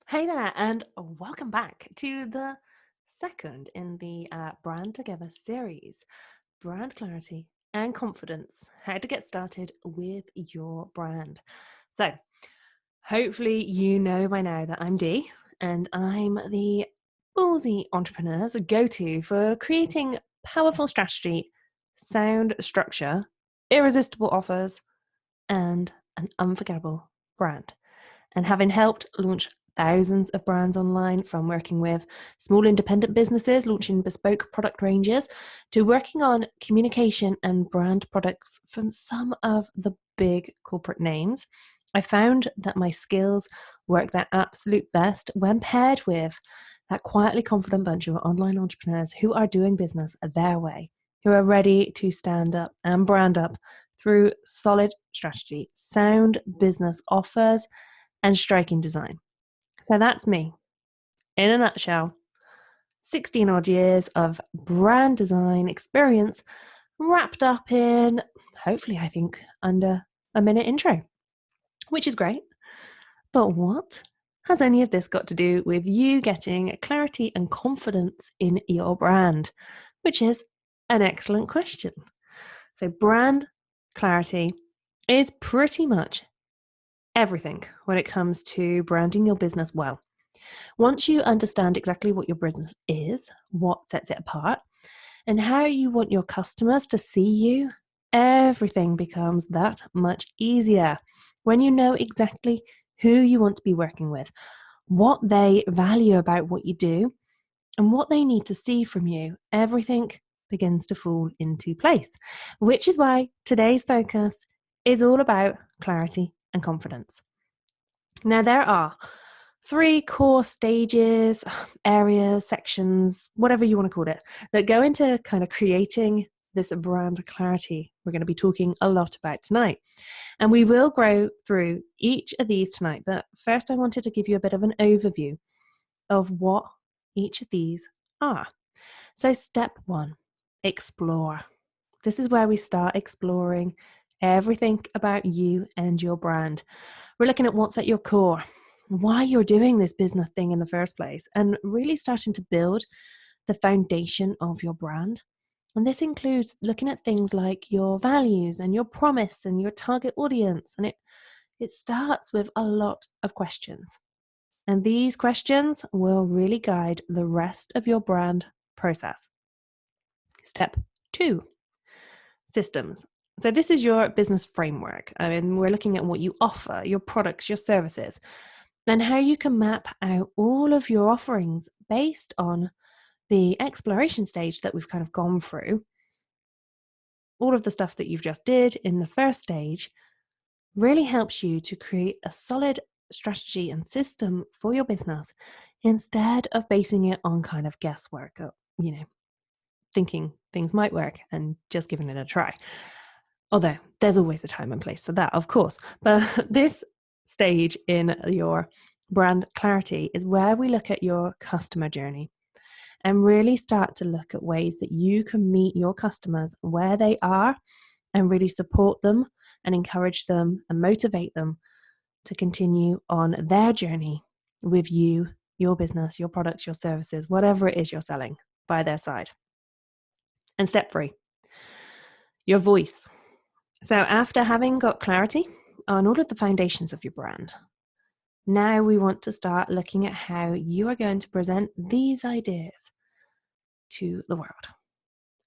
Hey there, and welcome back to the second in the Brand Together series, Brand Clarity and Confidence, how to get started with your brand. So, hopefully you know by now that I'm Dee, and I'm the ballsy entrepreneur's go-to for creating powerful strategy, sound structure, irresistible offers, and an unforgettable brand. And having helped launch thousands of brands online, from working with small independent businesses launching bespoke product ranges to working on communication and brand products from some of the big corporate names, I found that my skills work their absolute best when paired with that quietly confident bunch of online entrepreneurs who are doing business their way, who are ready to stand up and brand up through solid strategy, sound business offers, and striking design. So that's me in a nutshell. 16 odd years of brand design experience wrapped up in, hopefully, I think, under a minute intro, which is great. But what has any of this got to do with you getting clarity and confidence in your brand? Which is an excellent question. So, brand clarity is pretty much everything when it comes to branding your business well. Once you understand exactly what your business is, what sets it apart, and how you want your customers to see you, everything becomes that much easier. When you know exactly who you want to be working with, what they value about what you do, and what they need to see from you, everything begins to fall into place, which is why today's focus is all about clarity and confidence. Now, there are three core stages, areas, sections, whatever you want to call it, that go into kind of creating this brand clarity we're going to be talking a lot about tonight. And we will go through each of these tonight. But first, I wanted to give you a bit of an overview of what each of these are. So, step one, explore. This is where we start exploring everything about you and your brand. We're looking at what's at your core, why you're doing this business thing in the first place, and really starting to build the foundation of your brand. And this includes looking at things like your values and your promise and your target audience. And it starts with a lot of questions. And these questions will really guide the rest of your brand process. Step two, systems. So this is your business framework. I mean, we're looking at what you offer, your products, your services, and how you can map out all of your offerings based on the exploration stage that we've kind of gone through. All of the stuff that you've just did in the first stage really helps you to create a solid strategy and system for your business instead of basing it on kind of guesswork or, thinking things might work and just giving it a try. Although there's always a time and place for that, of course. But this stage in your brand clarity is where we look at your customer journey and really start to look at ways that you can meet your customers where they are and really support them and encourage them and motivate them to continue on their journey with you, your business, your products, your services, whatever it is you're selling, by their side. And step three, your voice. So after having got clarity on all of the foundations of your brand, now we want to start looking at how you are going to present these ideas to the world.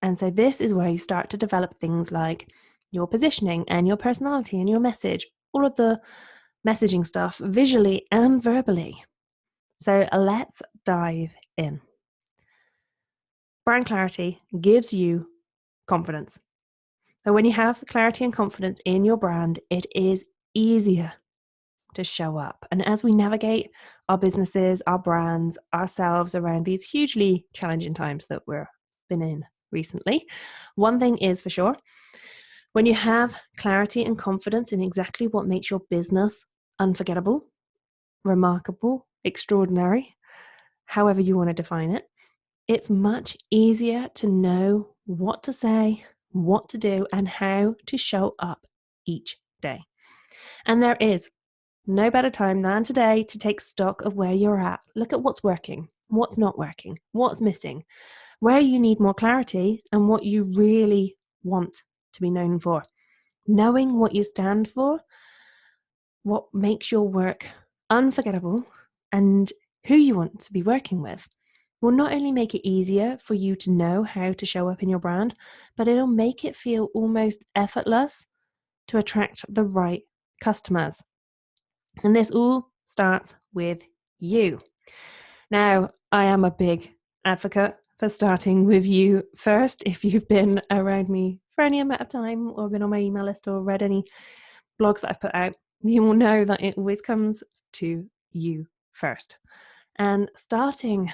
And so this is where you start to develop things like your positioning and your personality and your message, all of the messaging stuff visually and verbally. So let's dive in. Brand clarity gives you confidence. So when you have clarity and confidence in your brand, it is easier to show up. And as we navigate our businesses, our brands, ourselves around these hugely challenging times that we've been in recently, one thing is for sure: when you have clarity and confidence in exactly what makes your business unforgettable, remarkable, extraordinary, however you want to define it, it's much easier to know what to say, what to do, and how to show up each day. And there is No better time than today to take stock of where you're at. Look at what's working, what's not working, what's missing, where you need more clarity, and what you really want to be known for. Knowing what you stand for, what makes your work unforgettable, and who you want to be working with will not only make it easier for you to know how to show up in your brand, but it'll make it feel almost effortless to attract the right customers. And this all starts with you. Now, I am a big advocate for starting with you first. If you've been around me for any amount of time or been on my email list or read any blogs that I've put out, you will know that it always comes to you first. And starting,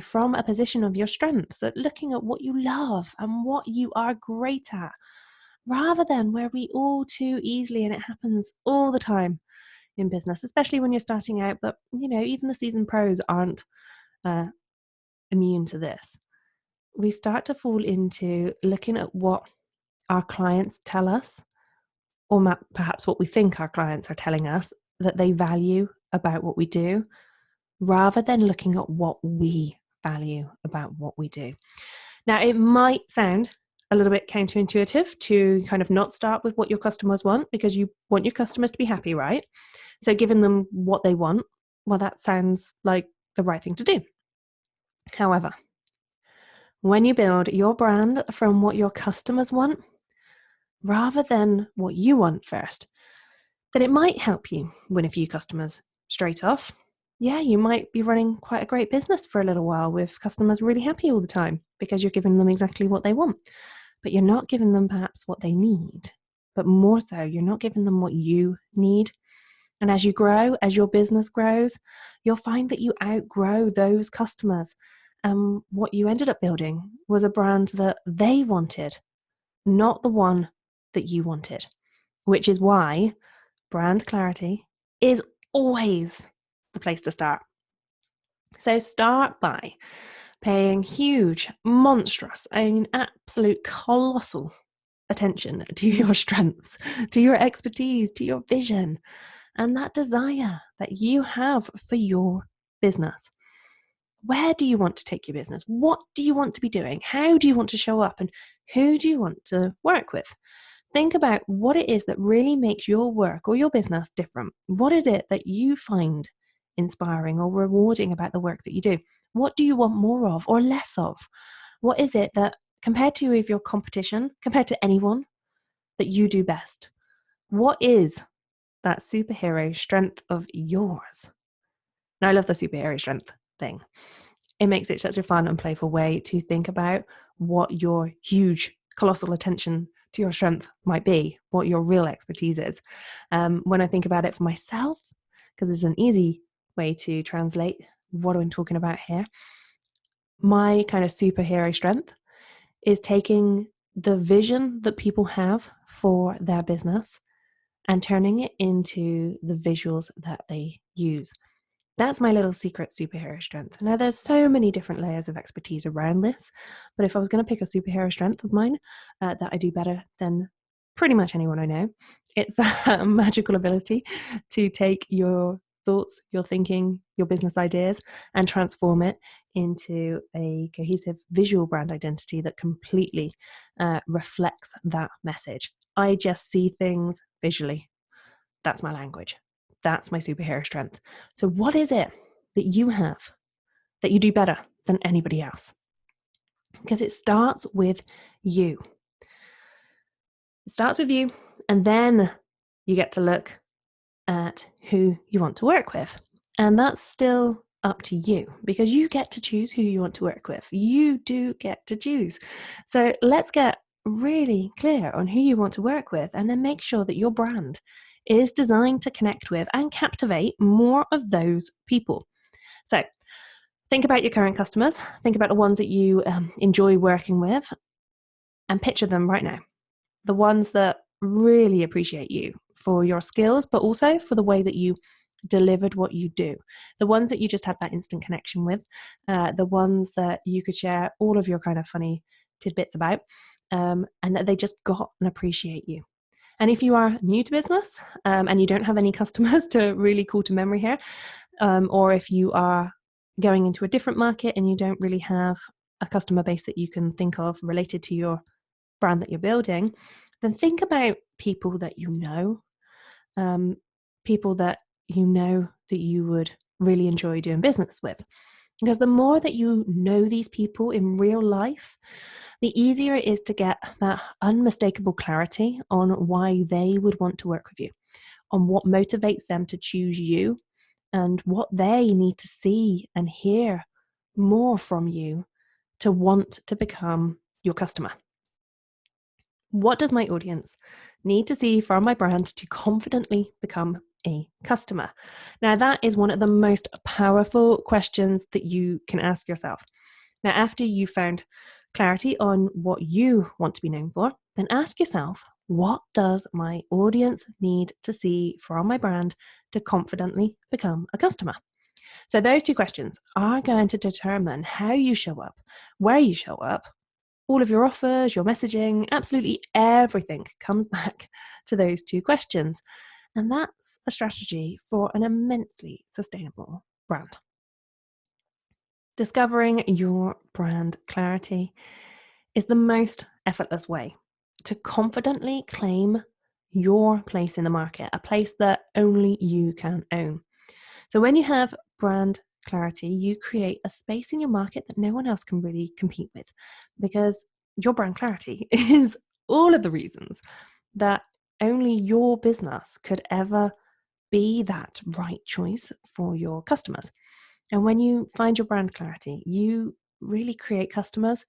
from a position of your strengths, so looking at what you love and what you are great at, rather than where we all too easily, and it happens all the time in business, especially when you're starting out, but even the seasoned pros aren't immune to this. We start to fall into looking at what our clients tell us, or perhaps what we think our clients are telling us that they value about what we do, rather than looking at what we value about what we do. Now, it might sound a little bit counterintuitive to kind of not start with what your customers want, because you want your customers to be happy, right? So giving them what they want, well, that sounds like the right thing to do. However, when you build your brand from what your customers want, rather than what you want first, then it might help you win a few customers straight off. Yeah, you might be running quite a great business for a little while with customers really happy all the time because you're giving them exactly what they want. But you're not giving them perhaps what they need. But more so, you're not giving them what you need. And as you grow, as your business grows, you'll find that you outgrow those customers. What you ended up building was a brand that they wanted, not the one that you wanted, which is why brand clarity is always the place to start. So start by paying huge, monstrous, absolute colossal attention to your strengths, to your expertise, to your vision, and that desire that you have for your business. Where do you want to take your business? What do you want to be doing? How do you want to show up? And who do you want to work with? Think about what it is that really makes your work or your business different. What is it that you find inspiring or rewarding about the work that you do? What do you want more of or less of? What is it that, compared to your competition, compared to anyone, that you do best? What is that superhero strength of yours? Now, I love the superhero strength thing. It makes it such a fun and playful way to think about what your huge, colossal attention to your strength might be, what your real expertise is. When I think about it for myself, because it's an easy way to translate what I'm talking about here, my kind of superhero strength is taking the vision that people have for their business and turning it into the visuals that they use. That's my little secret superhero strength. Now, there's so many different layers of expertise around this, but if I was going to pick a superhero strength of mine that I do better than pretty much anyone I know, it's that magical ability to take your thoughts, your thinking, your business ideas, and transform it into a cohesive visual brand identity that completely reflects that message. I just see things visually. That's my language. That's my superhero strength. So what is it that you have that you do better than anybody else? Because it starts with you. It starts with you, and then you get to look at who you want to work with. And that's still up to you, because you get to choose who you want to work with. You do get to choose. So let's get really clear on who you want to work with, and then make sure that your brand is designed to connect with and captivate more of those people. So think about your current customers, think about the ones that you enjoy working with, and picture them right now. The ones that really appreciate you for your skills, but also for the way that you delivered what you do. The ones that you just had that instant connection with, the ones that you could share all of your kind of funny tidbits about, and that they just got and appreciate you. And if you are new to business and you don't have any customers to really call to memory here, or if you are going into a different market and you don't really have a customer base that you can think of related to your brand that you're building, then think about people that you know, people that you know that you would really enjoy doing business with. Because the more that you know these people in real life, the easier it is to get that unmistakable clarity on why they would want to work with you, on what motivates them to choose you, and what they need to see and hear more from you to want to become your customer. What does my audience need to see from my brand to confidently become a customer? Now, that is one of the most powerful questions that you can ask yourself. Now, after you've found clarity on what you want to be known for, then ask yourself, what does my audience need to see from my brand to confidently become a customer? So those two questions are going to determine how you show up, where you show up, all of your offers, your messaging, absolutely everything comes back to those two questions. And that's a strategy for an immensely sustainable brand. Discovering your brand clarity is the most effortless way to confidently claim your place in the market, a place that only you can own. So when you have brand clarity, you create a space in your market that no one else can really compete with, because your brand clarity is all of the reasons that only your business could ever be that right choice for your customers. And when you find your brand clarity, you really create customers,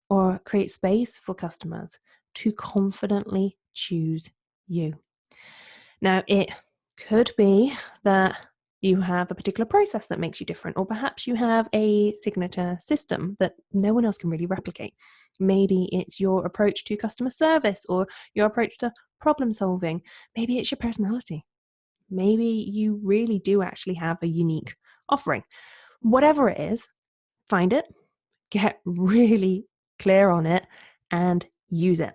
or create space for customers to confidently choose you. Now, it could be that you have a particular process that makes you different, or perhaps you have a signature system that no one else can really replicate. Maybe it's your approach to customer service or your approach to problem solving. Maybe it's your personality. Maybe you really do actually have a unique offering. Whatever it is, find it, get really clear on it, and use it.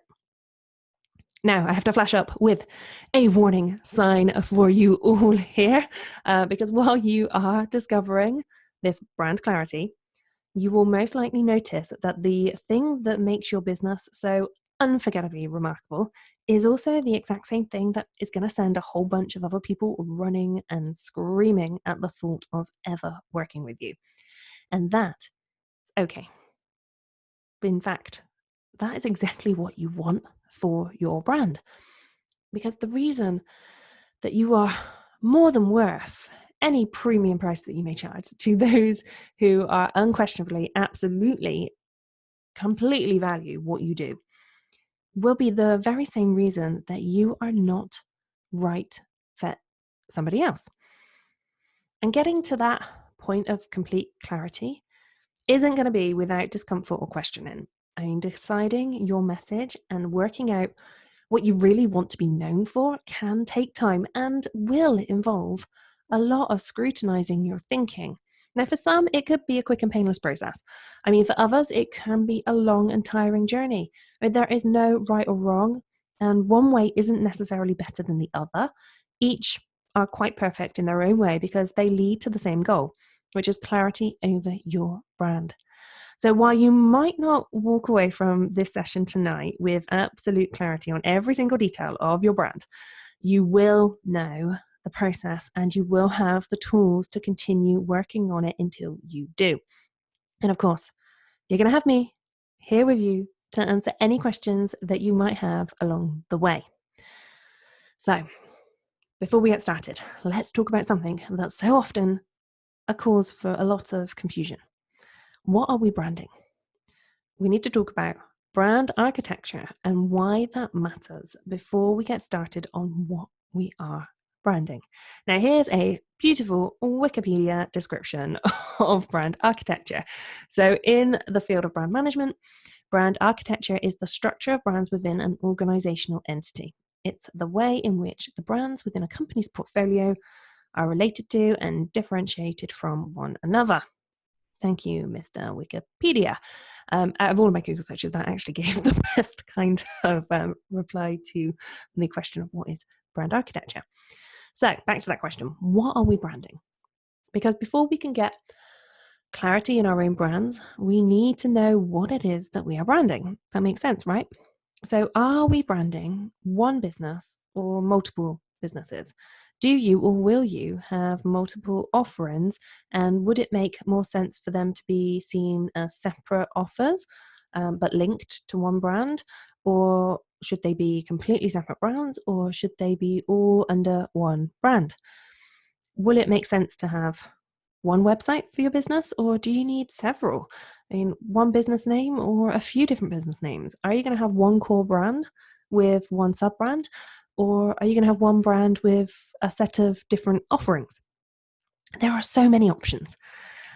Now, I have to flash up with a warning sign for you all here, because while you are discovering this brand clarity, you will most likely notice that the thing that makes your business so unforgettably remarkable is also the exact same thing that is going to send a whole bunch of other people running and screaming at the thought of ever working with you. And that is okay. In fact, that is exactly what you want for your brand. Because the reason that you are more than worth any premium price that you may charge to those who are unquestionably, absolutely, completely value what you do will be the very same reason that you are not right for somebody else. And getting to that point of complete clarity isn't going to be without discomfort or questioning. I mean, deciding your message and working out what you really want to be known for can take time and will involve a lot of scrutinizing your thinking. Now, for some, it could be a quick and painless process. I mean, for others, it can be a long and tiring journey. I mean, there is no right or wrong, and one way isn't necessarily better than the other. Each are quite perfect in their own way because they lead to the same goal, which is clarity over your brand. So while you might not walk away from this session tonight with absolute clarity on every single detail of your brand, you will know the process and you will have the tools to continue working on it until you do. And of course, you're going to have me here with you to answer any questions that you might have along the way. So before we get started, let's talk about something that's so often a cause for a lot of confusion. What are we branding? We need to talk about brand architecture and why that matters before we get started on what we are branding. Now, here's a beautiful Wikipedia description of brand architecture. So in the field of brand management, brand architecture is the structure of brands within an organizational entity. It's the way in which the brands within a company's portfolio are related to and differentiated from one another. Thank you, Mr. Wikipedia. Out of all of my Google searches, that actually gave the best kind of reply to the question of what is brand architecture. So back to that question, what are we branding? Because before we can get clarity in our own brands, we need to know what it is that we are branding. That makes sense, right? So are we branding one business or multiple businesses? Do you or will you have multiple offerings? And would it make more sense for them to be seen as separate offers, but linked to one brand? Or should they be completely separate brands? Or should they be all under one brand? Will it make sense to have one website for your business, or do you need several? I mean, one business name or a few different business names? Are you going to have one core brand with one sub brand, or are you going to have one brand with a set of different offerings? There are so many options,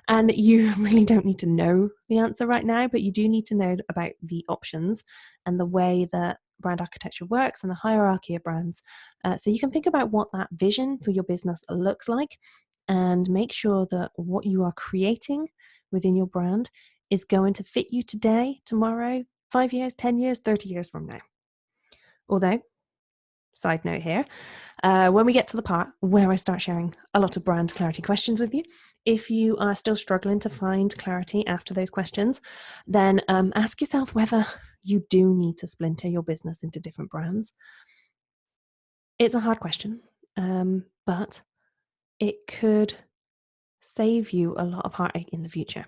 and you really don't need to know the answer right now, but you do need to know about the options and the way that brand architecture works and the hierarchy of brands. So you can think about what that vision for your business looks like and make sure that what you are creating within your brand is going to fit you today, tomorrow, 5 years, 10 years, 30 years from now. Although, side note here, when we get to the part where I start sharing a lot of brand clarity questions with you, if you are still struggling to find clarity after those questions, then ask yourself whether you do need to splinter your business into different brands. It's a hard question, but it could save you a lot of heartache in the future.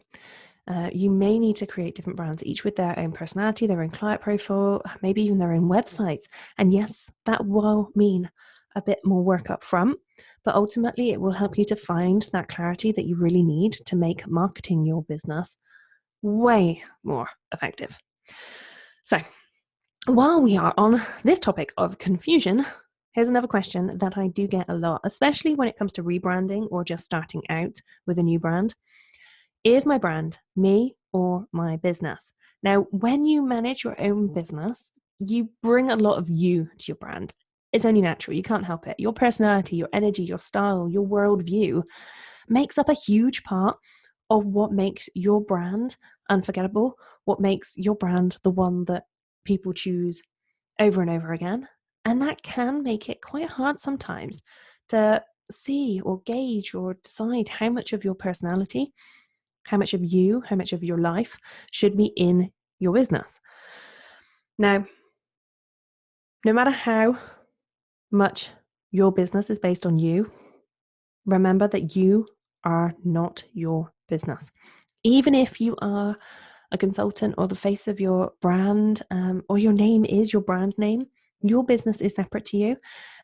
You may need to create different brands, each with their own personality, their own client profile, maybe even their own websites. And yes, that will mean a bit more work up front, but ultimately it will help you to find that clarity that you really need to make marketing your business way more effective. So while we are on this topic of confusion, here's another question that I do get a lot, especially when it comes to rebranding or just starting out with a new brand. Is my brand me or my business? Now, when you manage your own business, you bring a lot of you to your brand. It's only natural. You can't help it. Your personality, your energy, your style, your worldview makes up a huge part of what makes your brand unforgettable, what makes your brand the one that people choose over and over again. And that can make it quite hard sometimes to see or gauge or decide how much of your personality, how much of you, how much of your life should be in your business. Now, no matter how much your business is based on you, remember that you are not your business. Even if you are a consultant or the face of your brand, or your name is your brand name, your business is separate to you.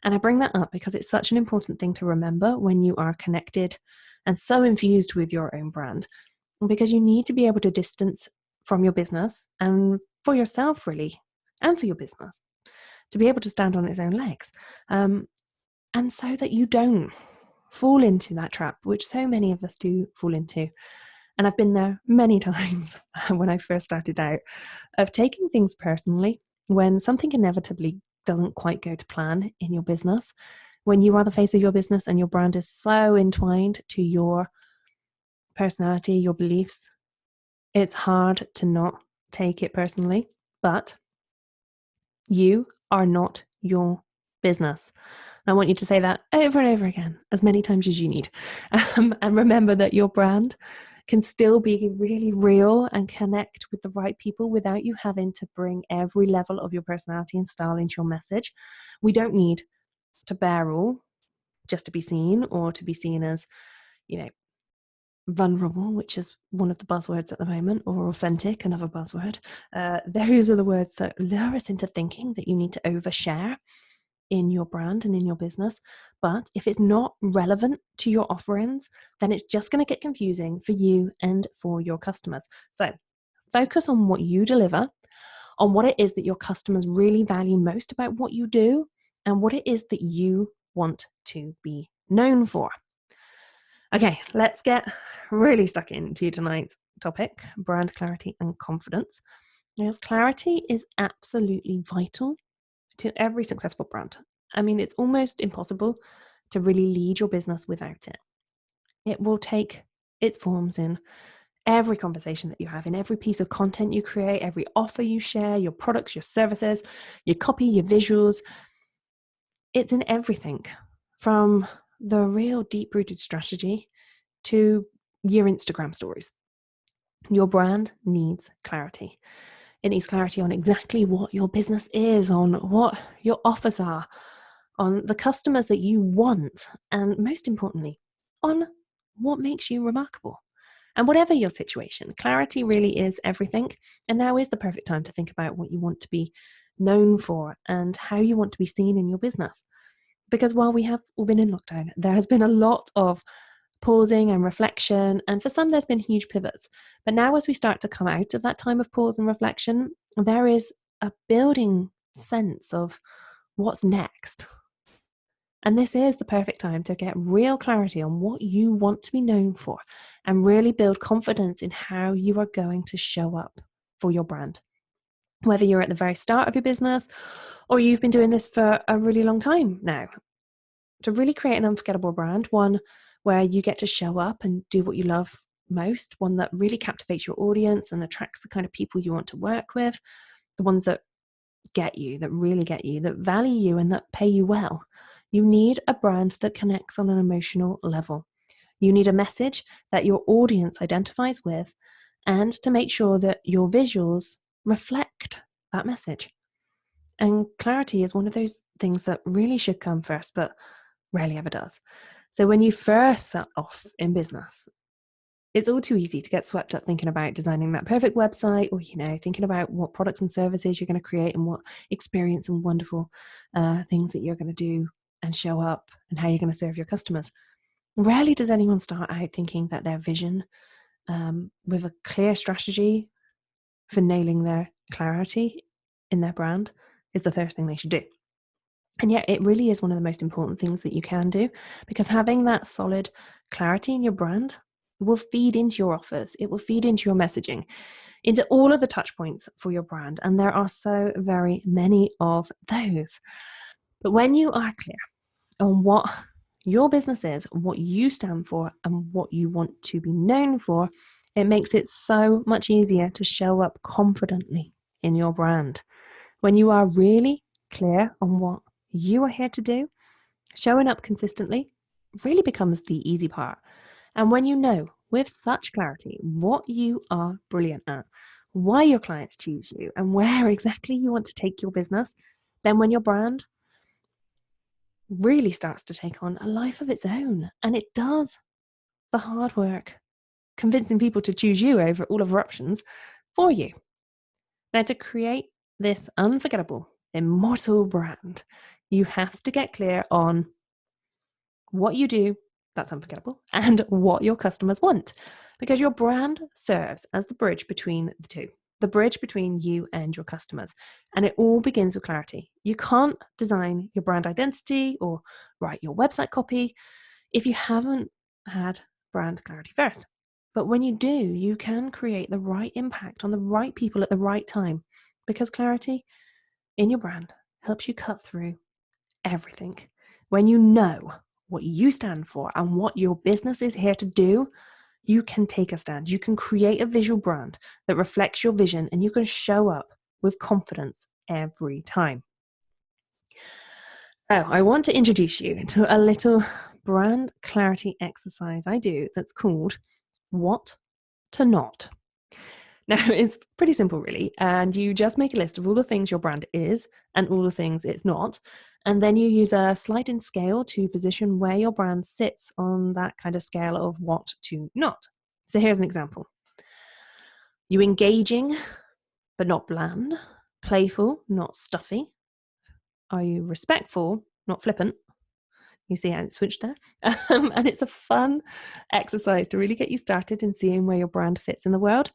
And I bring that up because it's such an important thing to remember when you are connected and so infused with your own brand, because you need to be able to distance from your business and for yourself, really, and for your business to be able to stand on its own legs. And so that you don't fall into that trap, which so many of us do fall into. And I've been there many times when I first started out, of taking things personally when something inevitably doesn't quite go to plan in your business, when you are the face of your business and your brand is so entwined to your personality, your beliefs. It's hard to not take it personally, but you are not your business. I want you to say that over and over again, as many times as you need. And remember that your brand can still be really real and connect with the right people without you having to bring every level of your personality and style into your message. We don't need to bear all just to be seen, or to be seen as, vulnerable, which is one of the buzzwords at the moment, or authentic, another buzzword. Those are the words that lure us into thinking that you need to overshare in your brand and in your business. But if it's not relevant to your offerings, then it's just going to get confusing for you and for your customers. So focus on what you deliver, on what it is that your customers really value most about what you do, and what it is that you want to be known for. Okay, let's get really stuck into tonight's topic, brand clarity and confidence. Because clarity is absolutely vital to every successful brand. I mean, it's almost impossible to really lead your business without it. It will take its forms in every conversation that you have, in every piece of content you create, every offer you share, your products, your services, your copy, your visuals. It's in everything, from the real deep-rooted strategy to your Instagram stories. Your brand needs clarity. It needs clarity on exactly what your business is, on what your offers are, on the customers that you want, and most importantly, on what makes you remarkable. And whatever your situation, clarity really is everything. And now is the perfect time to think about what you want to be known for and how you want to be seen in your business. Because while we have all been in lockdown, there has been a lot of pausing and reflection, and for some there's been huge pivots. But now, as we start to come out of that time of pause and reflection, there is a building sense of what's next. And this is the perfect time to get real clarity on what you want to be known for and really build confidence in how you are going to show up for your brand. Whether you're at the very start of your business or you've been doing this for a really long time now, to really create an unforgettable brand, one where you get to show up and do what you love most, one that really captivates your audience and attracts the kind of people you want to work with, the ones that get you, that really get you, that value you and that pay you well. You need a brand that connects on an emotional level. You need a message that your audience identifies with, and to make sure that your visuals reflect that message. And clarity is one of those things that really should come first, but rarely ever does. So when you first set off in business, it's all too easy to get swept up thinking about designing that perfect website, or, thinking about what products and services you're going to create and what experience and wonderful things that you're going to do and show up and how you're going to serve your customers. Rarely does anyone start out thinking that their vision, with a clear strategy for nailing their clarity in their brand, is the first thing they should do. And yet it really is one of the most important things that you can do, because having that solid clarity in your brand will feed into your offers. It will feed into your messaging, into all of the touch points for your brand. And there are so very many of those. But when you are clear on what your business is, what you stand for, and what you want to be known for, it makes it so much easier to show up confidently in your brand. When you are really clear on what you are here to do, showing up consistently really becomes the easy part. And when you know with such clarity what you are brilliant at, why your clients choose you, and where exactly you want to take your business, then when your brand really starts to take on a life of its own, and it does the hard work convincing people to choose you over all of our options for you. Now, to create this unforgettable, immortal brand, you have to get clear on what you do that's unforgettable and what your customers want, because your brand serves as the bridge between the two, the bridge between you and your customers. And it all begins with clarity. You can't design your brand identity or write your website copy if you haven't had brand clarity first. But when you do, you can create the right impact on the right people at the right time, because clarity in your brand helps you cut through everything. When you know what you stand for and what your business is here to do, you can take a stand. You can create a visual brand that reflects your vision, and you can show up with confidence every time. So I want to introduce you to a little brand clarity exercise I do that's called What to Not. Now, it's pretty simple, really, and you just make a list of all the things your brand is and all the things it's not, and then you use a sliding scale to position where your brand sits on that kind of scale of what to not. So here's an example. You engaging, but not bland. Playful, not stuffy. Are you respectful, not flippant? You see how it switched there? And it's a fun exercise to really get you started in seeing where your brand fits in the world,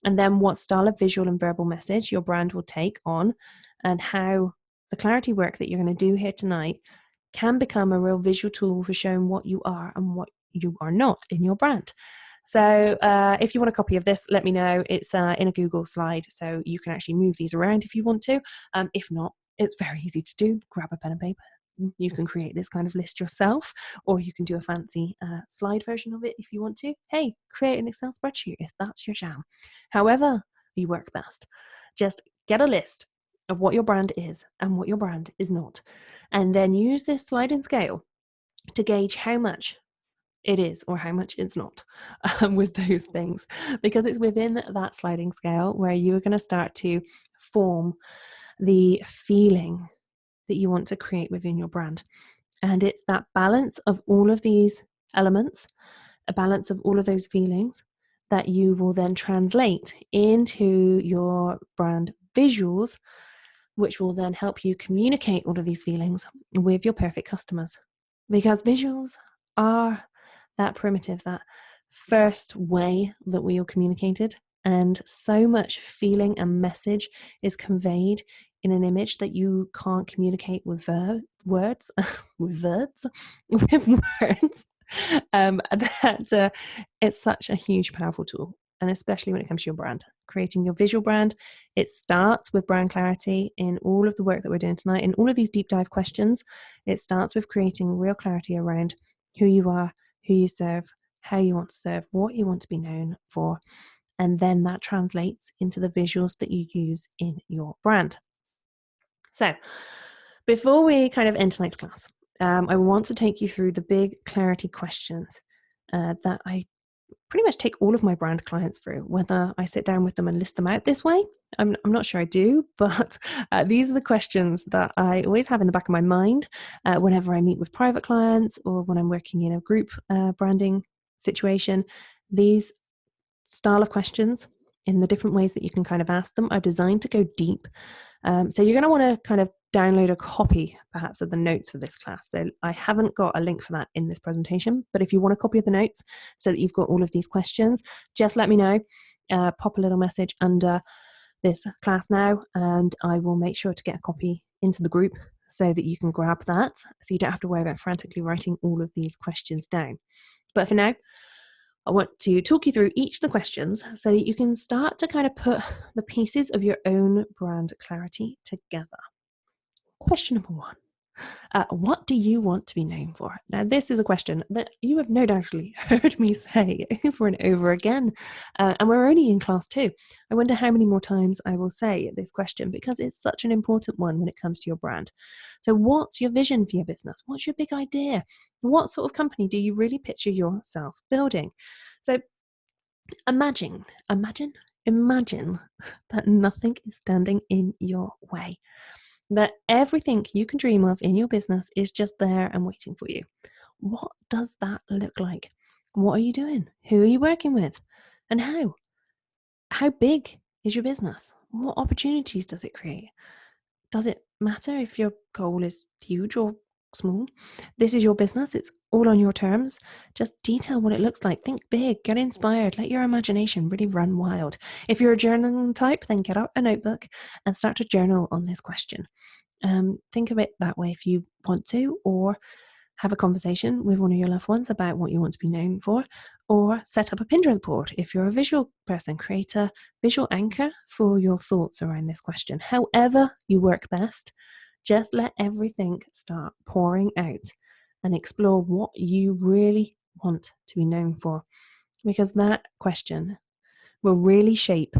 and then what style of visual and verbal message your brand will take on, and how the clarity work that you're going to do here tonight can become a real visual tool for showing what you are and what you are not in your brand. So if you want a copy of this, let me know. It's in a Google slide, so you can actually move these around if you want to. If not, it's very easy to do. Grab a pen and paper, You can create this kind of list yourself, or you can do a fancy slide version of it if you want to. Hey, create an Excel spreadsheet if that's your jam. However you work best. Just get a list of what your brand is and what your brand is not. And then use this sliding scale to gauge how much it is or how much it's not with those things, because it's within that sliding scale where you're going to start to form the feeling that you want to create within your brand. And it's that balance of all of these elements, a balance of all of those feelings, that you will then translate into your brand visuals, which will then help you communicate all of these feelings with your perfect customers. Because visuals are that primitive, that first way that we all communicated, and so much feeling and message is conveyed in an image that you can't communicate with words, that it's such a huge, powerful tool. And especially when it comes to your brand, creating your visual brand, it starts with brand clarity. In all of the work that we're doing tonight, in all of these deep dive questions, it starts with creating real clarity around who you are, who you serve, how you want to serve, what you want to be known for. And then that translates into the visuals that you use in your brand. So before we kind of end tonight's class, I want to take you through the big clarity questions that I pretty much take all of my brand clients through, whether I sit down with them and list them out this way. I'm not sure I do, but these are the questions that I always have in the back of my mind whenever I meet with private clients or when I'm working in a group branding situation. These style of questions in the different ways that you can kind of ask them are designed to go deep. So you're going to want to kind of download a copy perhaps of the notes for this class. So I haven't got a link for that in this presentation, but if you want a copy of the notes so that you've got all of these questions, just let me know. Pop a little message under this class now, and I will make sure to get a copy into the group so that you can grab that, so you don't have to worry about frantically writing all of these questions down. But for now, I want to talk you through each of the questions so that you can start to kind of put the pieces of your own brand clarity together. Question number one. What do you want to be known for? Now, this is a question that you have no doubt heard me say over and over again, and we're only in class 2. I wonder how many more times I will say this question, because it's such an important one when it comes to your brand. So what's your vision for your business? What's your big idea? What sort of company do you really picture yourself building? So imagine that nothing is standing in your way, that everything you can dream of in your business is just there and waiting for you. What does that look like? What are you doing? Who are you working with? And how? How big is your business? What opportunities does it create? Does it matter if your goal is huge or small? This is your business. It's all on your terms. Just detail what it looks like. Think big, get inspired, let your imagination really run wild. If you're a journaling type, then get out a notebook and start to journal on this question. Think of it that way if you want to, or have a conversation with one of your loved ones about what you want to be known for, or set up a Pinterest board. If you're a visual person, create a visual anchor for your thoughts around this question. However you work best, just let everything start pouring out and explore what you really want to be known for, because that question will really shape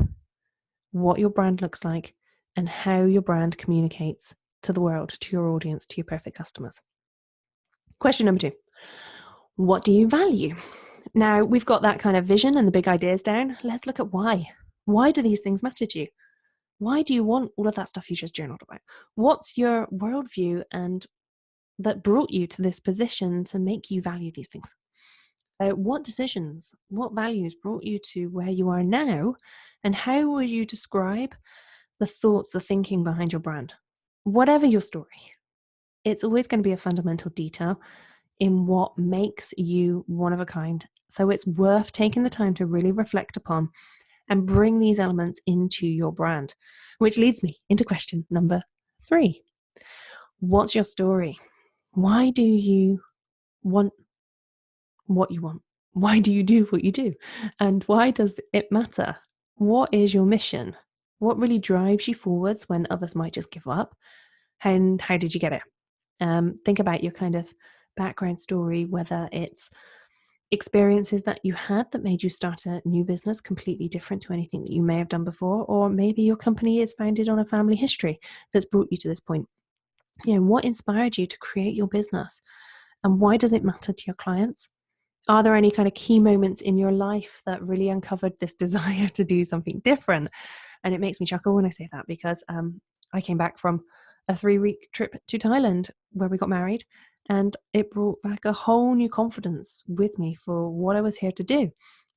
what your brand looks like and how your brand communicates to the world, to your audience, to your perfect customers. Question number 2. What do you value? Now, we've got that kind of vision and the big ideas down. Let's look at why. Why do these things matter to you? Why do you want all of that stuff you just journaled about? What's your worldview and that brought you to this position to make you value these things? What decisions, what values brought you to where you are now? And how would you describe the thoughts, the thinking behind your brand? Whatever your story, it's always going to be a fundamental detail in what makes you one of a kind. So it's worth taking the time to really reflect upon and bring these elements into your brand, which leads me into question number 3. What's your story? Why do you want what you want? Why do you do what you do? And why does it matter? What is your mission? What really drives you forwards when others might just give up? And how did you get it? Think about your kind of background story, whether it's experiences that you had that made you start a new business completely different to anything that you may have done before, or maybe your company is founded on a family history that's brought you to this point. What inspired you to create your business, and why does it matter to your clients? Are there any kind of key moments in your life that really uncovered this desire to do something different? And it makes me chuckle when I say that, because I came back from a 3-week trip to Thailand where we got married, and it brought back a whole new confidence with me for what I was here to do.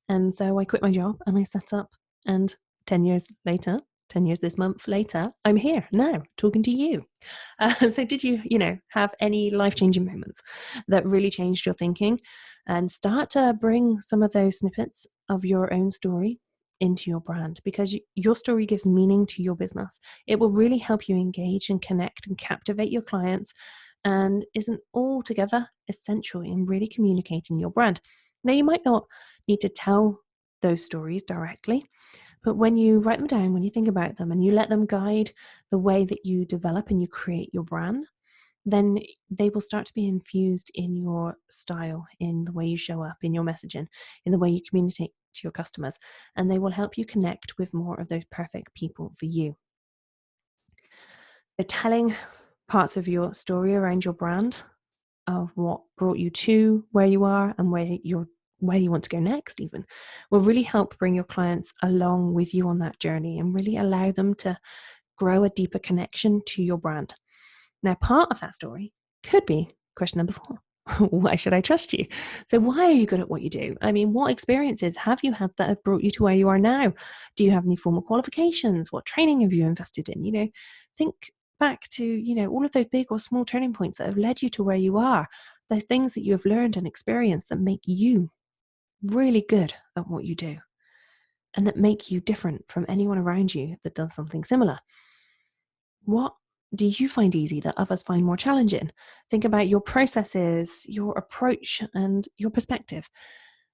And so I quit my job and I set up, and 10 years later, 10 years this month later, I'm here now talking to you. So did you have any life-changing moments that really changed your thinking, and start to bring some of those snippets of your own story into your brand? Because your story gives meaning to your business. It will really help you engage and connect and captivate your clients, and isn't altogether essential in really communicating your brand. Now, you might not need to tell those stories directly, but when you write them down, when you think about them, and you let them guide the way that you develop and you create your brand, then they will start to be infused in your style, in the way you show up, in your messaging, in the way you communicate to your customers, and they will help you connect with more of those perfect people for you. So telling parts of your story around your brand, of what brought you to where you are and where you want to go next even, will really help bring your clients along with you on that journey and really allow them to grow a deeper connection to your brand. Now, part of that story could be question number 4. Why should I trust you? So why are you good at what you do? I mean, what experiences have you had that have brought you to where you are now? Do you have any formal qualifications? What training have you invested in? Think back to, all of those big or small turning points that have led you to where you are. The things that you have learned and experienced that make you really good at what you do, and that make you different from anyone around you that does something similar. What do you find easy that others find more challenging? Think about your processes, your approach, and your perspective.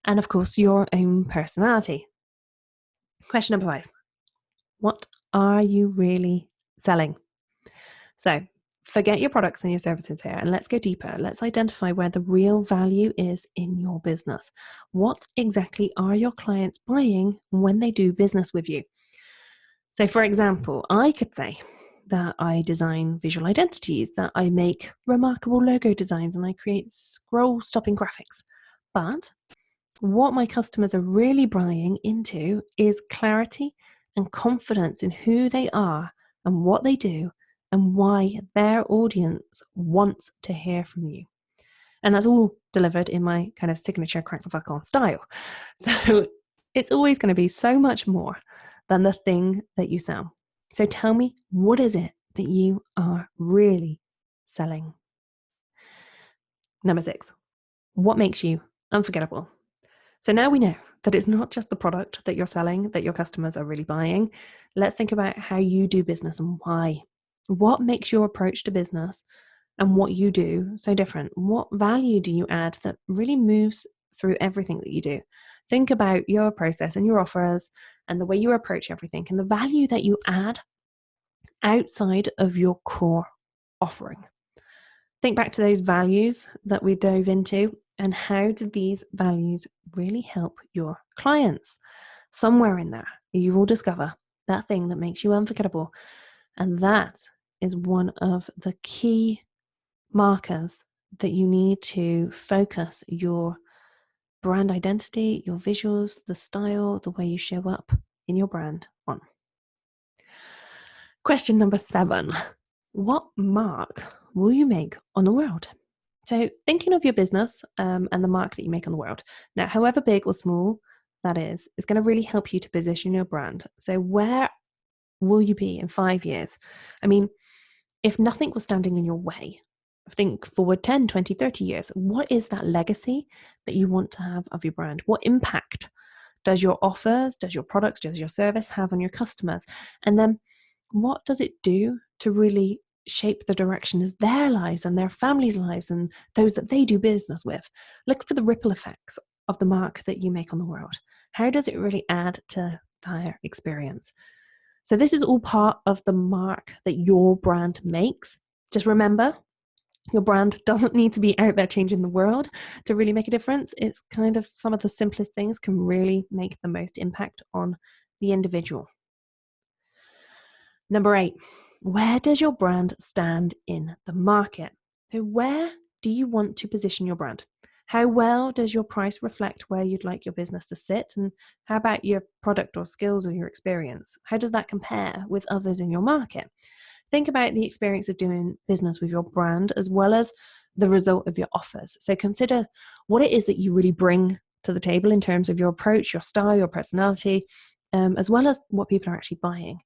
And of course, your own personality. Question number 5. What are you really selling? So forget your products and your services here, and let's go deeper. Let's identify where the real value is in your business. What exactly are your clients buying when they do business with you? So for example, I could say that I design visual identities, that I make remarkable logo designs, and I create scroll-stopping graphics. But what my customers are really buying into is clarity and confidence in who they are and what they do, and why their audience wants to hear from you. And that's all delivered in my kind of signature crack the fuck on style. So it's always going to be so much more than the thing that you sell. So tell me, what is it that you are really selling? Number 6, what makes you unforgettable? So now we know that it's not just the product that you're selling that your customers are really buying. Let's think about how you do business and why. What makes your approach to business and what you do so different? What value do you add that really moves through everything that you do? Think about your process and your offers and the way you approach everything, and the value that you add outside of your core offering. Think back to those values that we dove into, and how do these values really help your clients? Somewhere in there, you will discover that thing that makes you unforgettable. And that is one of the key markers that you need to focus your brand identity, your visuals, the style, the way you show up in your brand on. Question number 7. What mark will you make on the world? So thinking of your business and the mark that you make on the world. Now, however big or small that is going to really help you to position your brand. So where will you be in 5 years? I mean, if nothing was standing in your way, think forward 10, 20, 30 years. What is that legacy that you want to have of your brand? What impact does your offers, does your products, does your service have on your customers? And then what does it do to really shape the direction of their lives and their families' lives and those that they do business with? Look for the ripple effects of the mark that you make on the world. How does it really add to their experience? So this is all part of the mark that your brand makes. Just remember, Your brand doesn't need to be out there changing the world to really make a difference. It's kind of some of the simplest things can really make the most impact on the individual. Number 8, where does your brand stand in the market? So where do you want to position your brand? How well does your price reflect where you'd like your business to sit? And how about your product or skills or your experience? How does that compare with others in your market? Think about the experience of doing business with your brand as well as the result of your offers. So consider what it is that you really bring to the table in terms of your approach, your style, your personality, as well as what people are actually buying.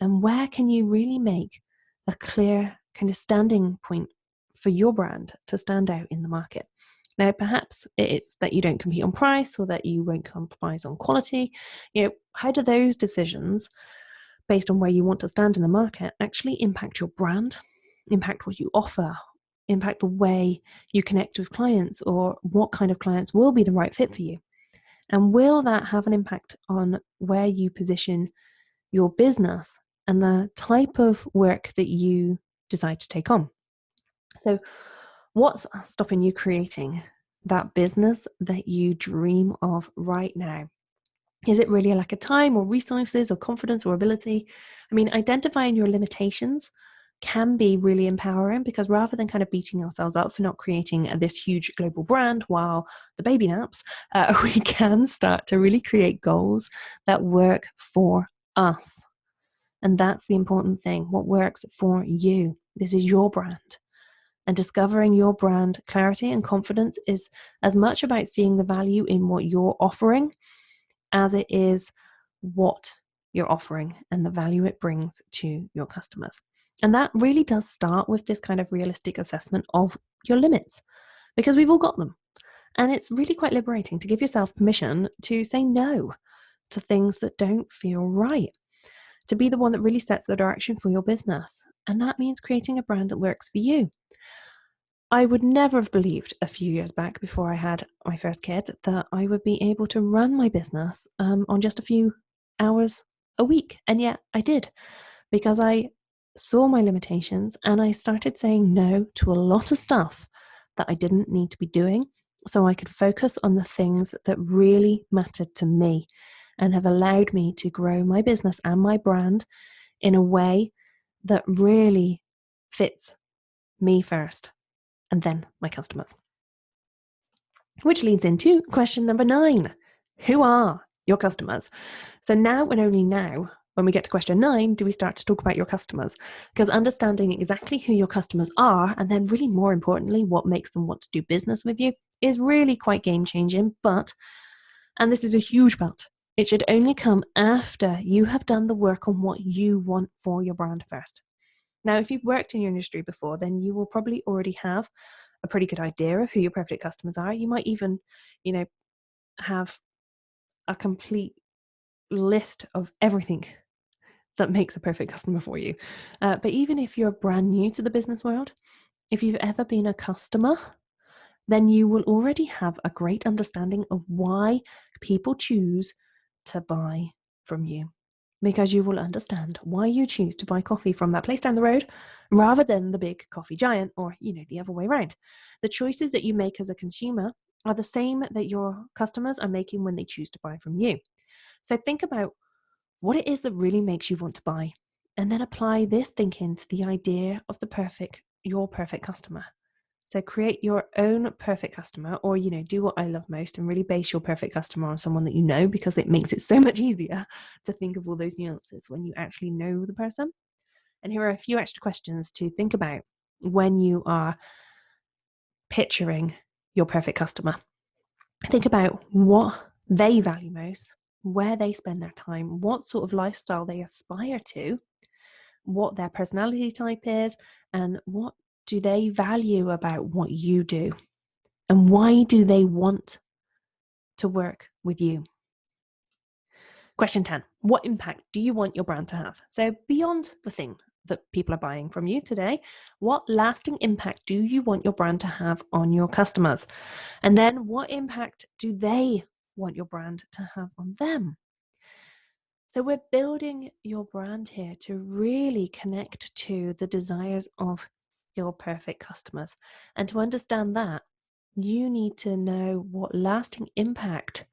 And where can you really make a clear kind of standing point for your brand to stand out in the market? Now, perhaps it's that you don't compete on price or that you won't compromise on quality. How do those decisions based on where you want to stand in the market actually impact your brand, impact what you offer, impact the way you connect with clients, or what kind of clients will be the right fit for you? And will that have an impact on where you position your business and the type of work that you decide to take on? So, what's stopping you creating that business that you dream of right now? Is it really a lack of time or resources or confidence or ability? I mean, identifying your limitations can be really empowering, because rather than kind of beating ourselves up for not creating this huge global brand while the baby naps, we can start to really create goals that work for us. And that's the important thing. What works for you? This is your brand. And discovering your brand clarity and confidence is as much about seeing the value in what you're offering as it is what you're offering and the value it brings to your customers. And that really does start with this kind of realistic assessment of your limits, because we've all got them. And it's really quite liberating to give yourself permission to say no to things that don't feel right, to be the one that really sets the direction for your business. And that means creating a brand that works for you. I would never have believed a few years back, before I had my first kid, that I would be able to run my business on just a few hours a week. And yet I did, because I saw my limitations and I started saying no to a lot of stuff that I didn't need to be doing, so I could focus on the things that really mattered to me and have allowed me to grow my business and my brand in a way that really fits me first, and then my customers. Which leads into question number 9. Who are your customers? So now, and only now, when we get to question 9, do we start to talk about your customers. Because understanding exactly who your customers are, and then really more importantly, what makes them want to do business with you, is really quite game-changing. But, and this is a huge but, it should only come after you have done the work on what you want for your brand first. Now, if you've worked in your industry before, then you will probably already have a pretty good idea of who your perfect customers are. You might even, have a complete list of everything that makes a perfect customer for you. But even if you're brand new to the business world, if you've ever been a customer, then you will already have a great understanding of why people choose to buy from you, because you will understand why you choose to buy coffee from that place down the road rather than the big coffee giant, or the other way around. The choices that you make as a consumer are the same that your customers are making when they choose to buy from you. So think about what it is that really makes you want to buy, and then apply this thinking to the idea of your perfect customer. So create your own perfect customer, or, do what I love most and really base your perfect customer on someone that you know, because it makes it so much easier to think of all those nuances when you actually know the person. And here are a few extra questions to think about when you are picturing your perfect customer. Think about what they value most, where they spend their time, what sort of lifestyle they aspire to, what their personality type is, and what do they value about what you do, and why do they want to work with you? Question 10. What impact do you want your brand to have? So beyond the thing that people are buying from you today, what lasting impact do you want your brand to have on your customers? And then what impact do they want your brand to have on them? So we're building your brand here to really connect to the desires of your perfect customers. And to understand that, you need to know what lasting impact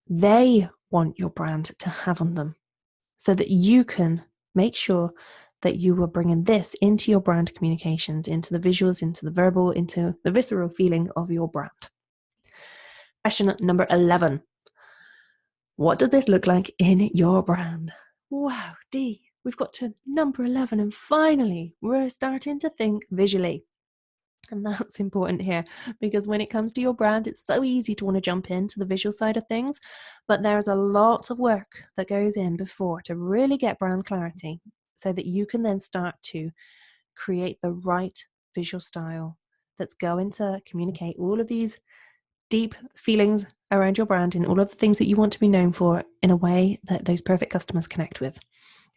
they want your brand to have on them, so that you can make sure that you are bringing this into your brand communications, into the visuals, into the verbal, into the visceral feeling of your brand. Question number 11. What does this look like in your brand? Wow, D, we've got to number 11, and finally we're starting to think visually. And that's important here, because when it comes to your brand, it's so easy to want to jump into the visual side of things, but there's a lot of work that goes in before to really get brand clarity, so that you can then start to create the right visual style that's going to communicate all of these deep feelings around your brand and all of the things that you want to be known for in a way that those perfect customers connect with.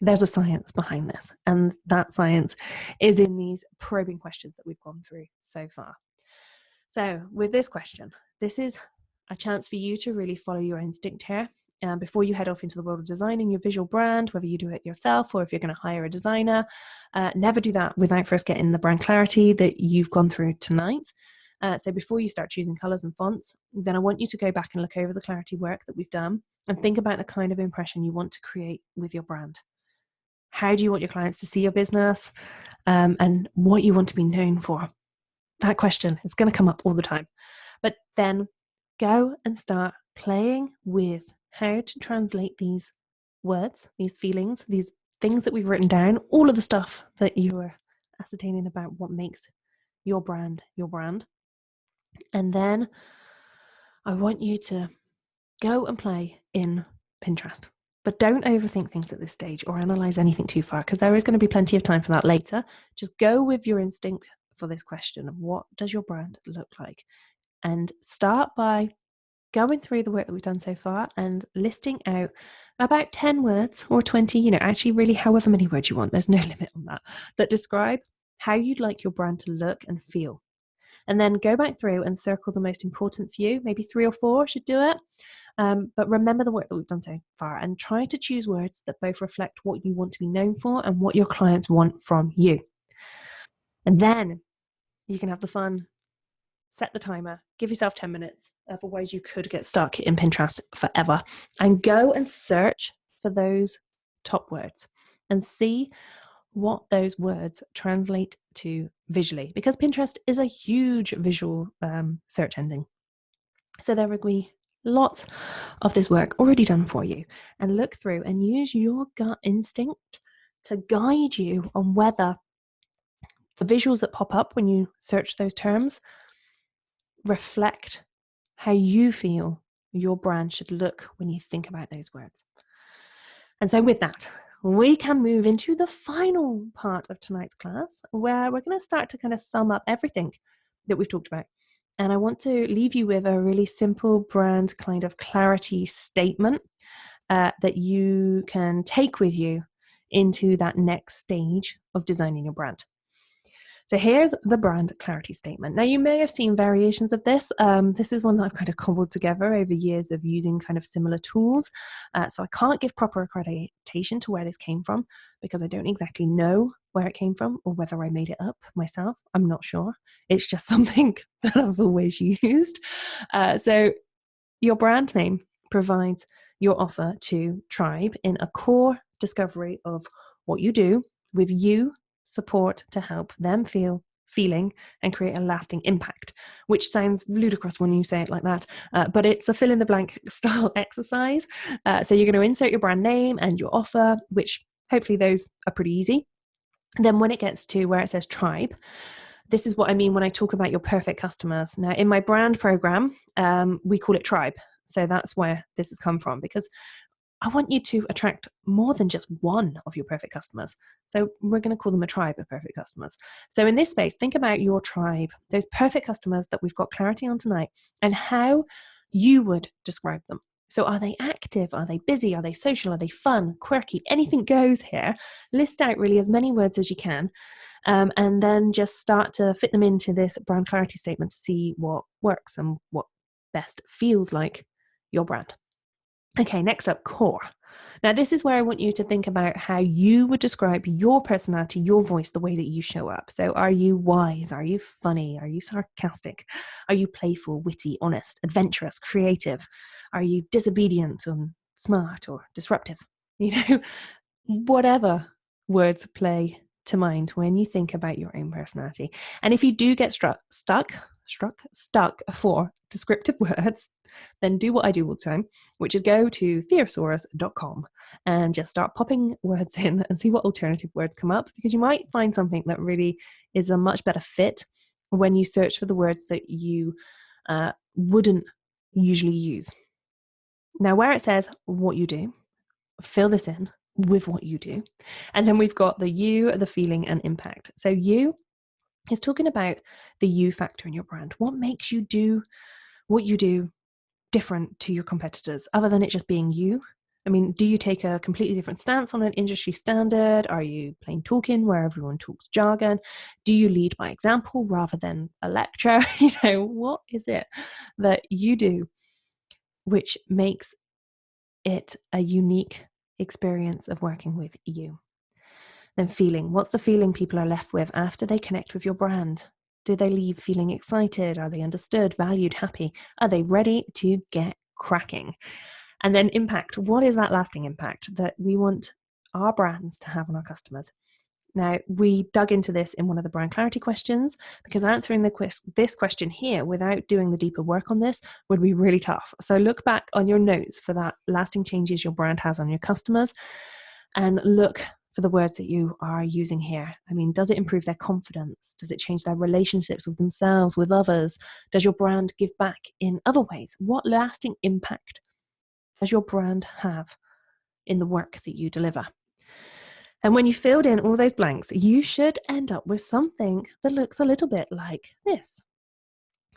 There's a science behind this, and that science is in these probing questions that we've gone through so far. So with this question, this is a chance for you to really follow your instinct here. Before you head off into the world of designing your visual brand, whether you do it yourself or if you're going to hire a designer, never do that without first getting the brand clarity that you've gone through tonight. So before you start choosing colors and fonts, then I want you to go back and look over the clarity work that we've done and think about the kind of impression you want to create with your brand. How do you want your clients to see your business, and what you want to be known for? That question is going to come up all the time. But then go and start playing with how to translate these words, these feelings, these things that we've written down, all of the stuff that you are ascertaining about what makes your brand your brand. And then I want you to go and play in Pinterest. But don't overthink things at this stage or analyze anything too far, because there is going to be plenty of time for that later. Just go with your instinct for this question of what does your brand look like? And start by going through the work that we've done so far and listing out about 10 words or 20, actually really however many words you want. There's no limit on that describe how you'd like your brand to look and feel. And then go back through and circle the most important few, maybe 3 or 4 should do it. But remember the work that we've done so far and try to choose words that both reflect what you want to be known for and what your clients want from you. And then you can have the fun, set the timer, give yourself 10 minutes. Otherwise, you could get stuck in Pinterest forever. And go and search for those top words and see what those words translate to visually, because Pinterest is a huge visual search engine. So there will be lots of this work already done for you, and look through and use your gut instinct to guide you on whether the visuals that pop up when you search those terms reflect how you feel your brand should look when you think about those words. And so with that, we can move into the final part of tonight's class, where we're going to start to kind of sum up everything that we've talked about. And I want to leave you with a really simple brand kind of clarity statement that you can take with you into that next stage of designing your brand. So here's the brand clarity statement. Now, you may have seen variations of this. This is one that I've kind of cobbled together over years of using kind of similar tools. So I can't give proper accreditation to where this came from, because I don't exactly know where it came from or whether I made it up myself. I'm not sure. It's just something that I've always used. So your brand name provides your offer to tribe in a core discovery of what you do with you support to help them feeling and create a lasting impact, which sounds ludicrous when you say it like that, but it's a fill in the blank style exercise. So you're going to insert your brand name and your offer, which hopefully those are pretty easy. Then when it gets to where it says tribe, this is what I mean when I talk about your perfect customers. Now, in my brand program, we call it tribe. So that's where this has come from, because I want you to attract more than just one of your perfect customers. So we're going to call them a tribe of perfect customers. So in this space, think about your tribe, those perfect customers that we've got clarity on tonight, and how you would describe them. So are they active? Are they busy? Are they social? Are they fun, quirky? Anything goes here. List out really as many words as you can, and then just start to fit them into this brand clarity statement to see what works and what best feels like your brand. Okay, next up, core. Now, this is where I want you to think about how you would describe your personality, your voice, the way that you show up. So, are you wise? Are you funny? Are you sarcastic? Are you playful, witty, honest, adventurous, creative? Are you disobedient and smart or disruptive? You know, whatever words play to mind when you think about your own personality. And if you do get stuck for descriptive words, then do what I do all the time, which is go to theosaurus.com and just start popping words in and see what alternative words come up, because you might find something that really is a much better fit when you search for the words that you wouldn't usually use. Now, where it says what you do, fill this in with what you do. And then we've got the you, the feeling, and impact. So you is talking about the you factor in your brand. What makes you do what you do different to your competitors, other than it just being you? I mean, do you take a completely different stance on an industry standard? Are you plain talking where everyone talks jargon? Do you lead by example rather than a lecture? What is it that you do which makes it a unique experience of working with you? Then feeling. What's the feeling people are left with after they connect with your brand? Do they leave feeling excited? Are they understood, valued, happy? Are they ready to get cracking? And then impact. What is that lasting impact that we want our brands to have on our customers? Now, we dug into this in one of the brand clarity questions, because answering this question here without doing the deeper work on this would be really tough. So look back on your notes for that lasting changes your brand has on your customers, and look for the words that you are using here. I mean, does it improve their confidence? Does it change their relationships with themselves, with others? Does your brand give back in other ways? What lasting impact does your brand have in the work that you deliver? And when you filled in all those blanks, you should end up with something that looks a little bit like this.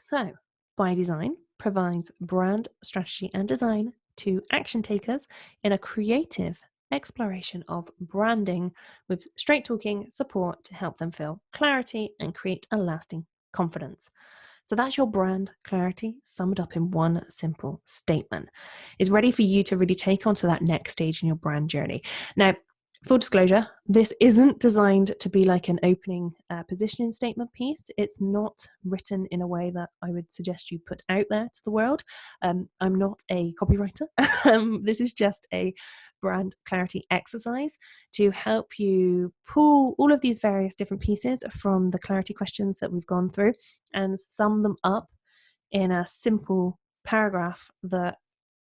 So, by design provides brand strategy and design to action takers in a creative exploration of branding with straight talking support to help them feel clarity and create a lasting confidence. So that's your brand clarity summed up in one simple statement. It's ready for you to really take on to that next stage in your brand journey. Now, full disclosure, this isn't designed to be like an opening positioning statement piece. It's not written in a way that I would suggest you put out there to the world. I'm not a copywriter. This is just a brand clarity exercise to help you pull all of these various different pieces from the clarity questions that we've gone through and sum them up in a simple paragraph that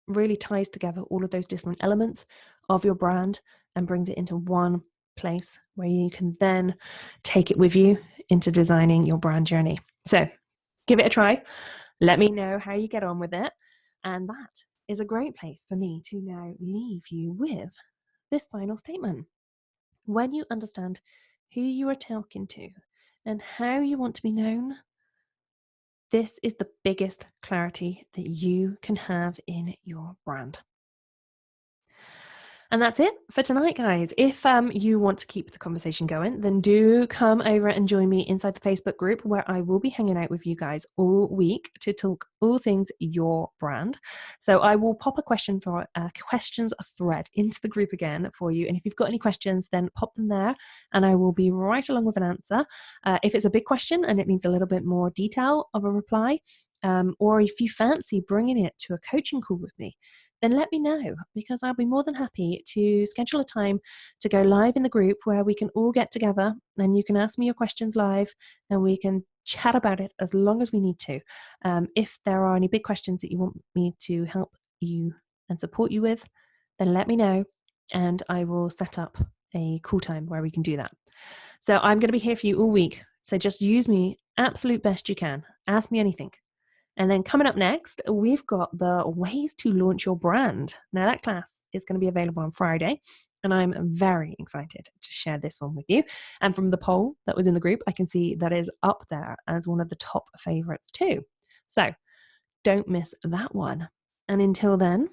really ties together all of those different elements of your brand and brings it into one place where you can then take it with you into designing your brand journey. So give it a try. Let me know how you get on with it. And that is a great place for me to now leave you with this final statement. When you understand who you are talking to and how you want to be known, this is the biggest clarity that you can have in your brand. And that's it for tonight, guys. If you want to keep the conversation going, then do come over and join me inside the Facebook group, where I will be hanging out with you guys all week to talk all things your brand. So I will pop a question for questions thread into the group again for you. And if you've got any questions, then pop them there and I will be right along with an answer. If it's a big question and it needs a little bit more detail of a reply, or if you fancy bringing it to a coaching call with me, then let me know, because I'll be more than happy to schedule a time to go live in the group where we can all get together and you can ask me your questions live and we can chat about it as long as we need to. If there are any big questions that you want me to help you and support you with, then let me know and I will set up a call time where we can do that. So I'm going to be here for you all week. So just use me absolute best you can. Ask me anything. And then coming up next, we've got the ways to launch your brand. Now that class is going to be available on Friday, and I'm very excited to share this one with you. And from the poll that was in the group, I can see that is up there as one of the top favorites too. So don't miss that one. And until then,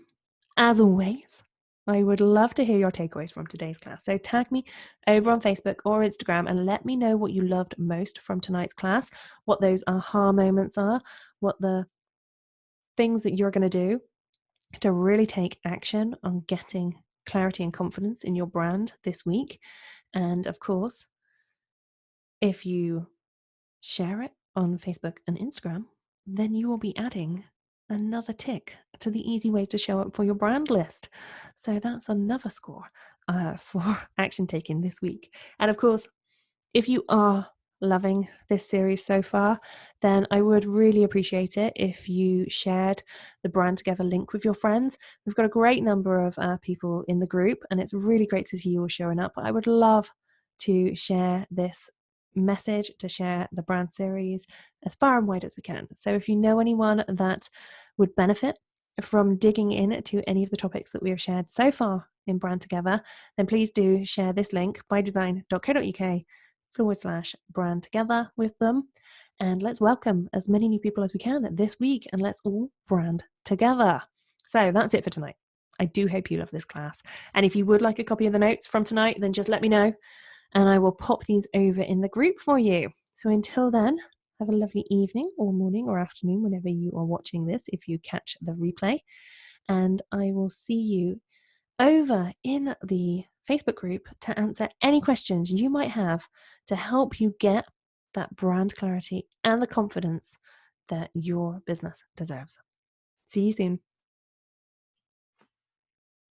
as always, I would love to hear your takeaways from today's class. So tag me over on Facebook or Instagram and let me know what you loved most from tonight's class, what those aha moments are, what the things that you're going to do to really take action on getting clarity and confidence in your brand this week. And of course, if you share it on Facebook and Instagram, then you will be adding another tick to the easy ways to show up for your brand list. So that's another score for action taking this week. And of course, if you are loving this series so far, then I would really appreciate it if you shared the Brand Together link with your friends. We've got a great number of people in the group, and it's really great to see you all showing up. But I would love to share this message, to share the brand series as far and wide as we can. So if you know anyone that would benefit from digging into any of the topics that we have shared so far in Brand Together, then please do share this link, bydesign.co.uk/brand together with them. And let's welcome as many new people as we can this week, and let's all brand together. So that's it for tonight. I do hope you love this class. And if you would like a copy of the notes from tonight, then just let me know and I will pop these over in the group for you. So until then, have a lovely evening or morning or afternoon whenever you are watching this, if you catch the replay. And I will see you over in the Facebook group to answer any questions you might have to help you get that brand clarity and the confidence that your business deserves. See you soon.